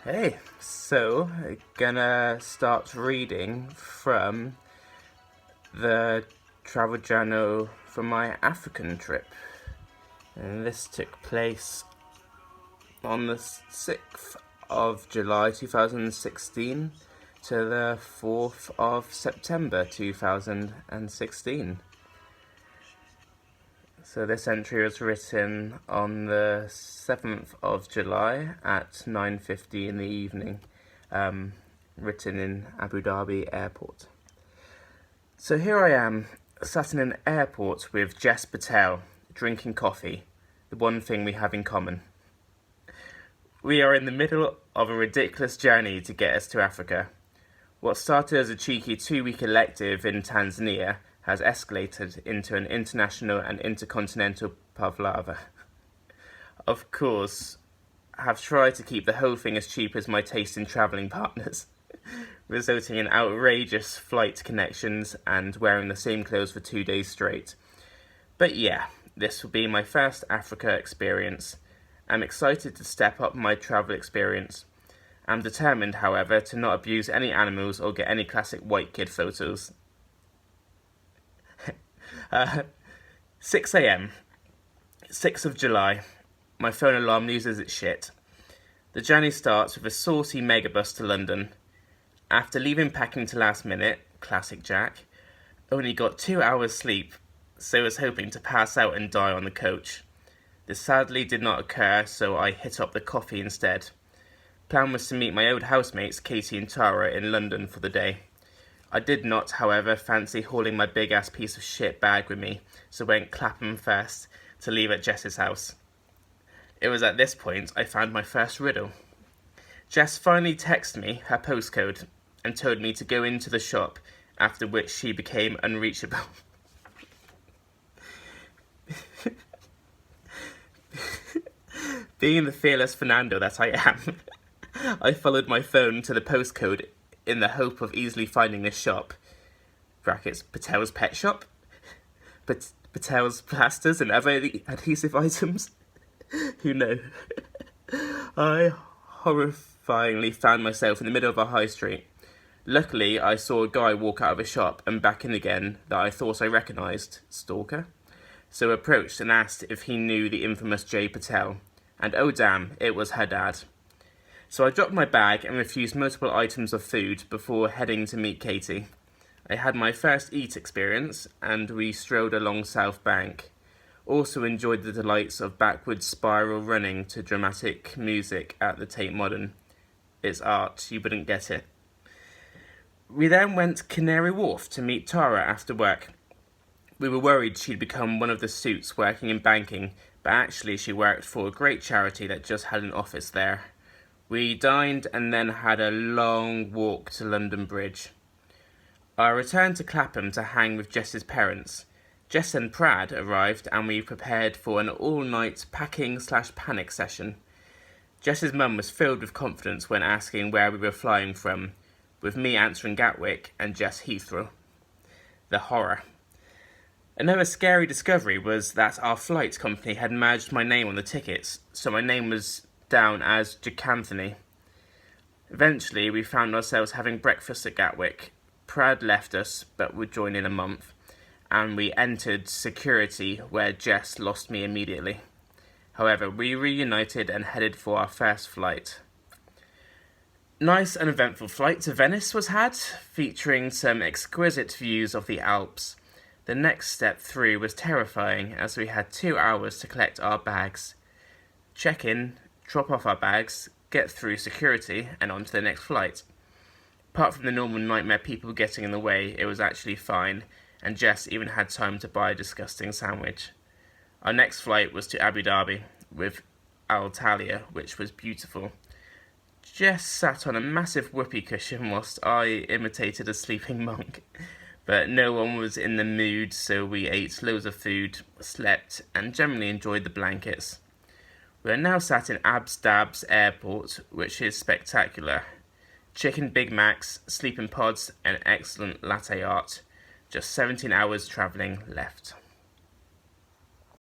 Hey, so gonna start reading from the travel journal from my African trip. And this took place on the 6th of July 2016 to the 4th of September 2016. So this entry was written on the 7th of July at 9:50 in the evening, written in Abu Dhabi airport. So here I am, sat in an airport with Jess Patel, drinking coffee, the one thing we have in common. We are in the middle of a ridiculous journey to get us to Africa. What started as a cheeky 2-week elective in Tanzania has escalated into an international and intercontinental palaver. Of course, I have tried to keep the whole thing as cheap as my taste in travelling partners, resulting in outrageous flight connections and wearing the same clothes for 2 days straight. But yeah, this will be my first Africa experience. I'm excited to step up my travel experience. I'm determined, however, to not abuse any animals or get any classic white kid photos. 6 a.m, 6th of July. My phone alarm loses its shit. The journey starts with a saucy megabus to London. After leaving packing to last minute, classic Jack, only got 2 hours sleep, so was hoping to pass out and die on the coach. This sadly did not occur, so I hit up the coffee instead. Plan was to meet my old housemates Katie and Tara in London for the day. I did not, however, fancy hauling my big-ass piece of shit bag with me, so went Clapham first to leave at Jess's house. It was at this point I found my first riddle. Jess finally texted me her postcode and told me to go into the shop, after which she became unreachable. Being the fearless Fernando that I am, I followed my phone to the postcode in the hope of easily finding this shop. Brackets, Patel's Pet Shop? Patel's Plasters and other adhesive items? Who knows? I horrifyingly found myself in the middle of a high street. Luckily, I saw a guy walk out of a shop and back in again that I thought I recognised. Stalker? So approached and asked if he knew the infamous Jay Patel. And oh damn, it was her dad. So I dropped my bag and refused multiple items of food before heading to meet Katie. I had my first eat experience and we strolled along South Bank. Also enjoyed the delights of backwards spiral running to dramatic music at the Tate Modern. It's art, you wouldn't get it. We then went to Canary Wharf to meet Tara after work. We were worried she'd become one of the suits working in banking, but actually she worked for a great charity that just had an office there. We dined and then had a long walk to London Bridge. I returned to Clapham to hang with Jess's parents. Jess and Prad arrived and we prepared for an all-night packing/panic session. Jess's mum was filled with confidence when asking where we were flying from, with me answering Gatwick and Jess Heathrow. The horror. Another scary discovery was that our flight company had merged my name on the tickets, so my name was down as Jacanthony. Eventually, we found ourselves having breakfast at Gatwick. Prad left us, but would join in a month, and we entered security, where Jess lost me immediately. However, we reunited and headed for our first flight. Nice uneventful flight to Venice was had, featuring some exquisite views of the Alps. The next step through was terrifying, as we had 2 hours to collect our bags. Check in, drop off our bags, get through security, and on to the next flight. Apart from the normal nightmare people getting in the way, it was actually fine, and Jess even had time to buy a disgusting sandwich. Our next flight was to Abu Dhabi, with Alitalia, which was beautiful. Jess sat on a massive whoopee cushion whilst I imitated a sleeping monk. But no one was in the mood, so we ate loads of food, slept, and generally enjoyed the blankets. We are now sat in Abstab's airport, which is spectacular. Chicken Big Macs, sleeping pods, and excellent latte art. Just 17 hours travelling left.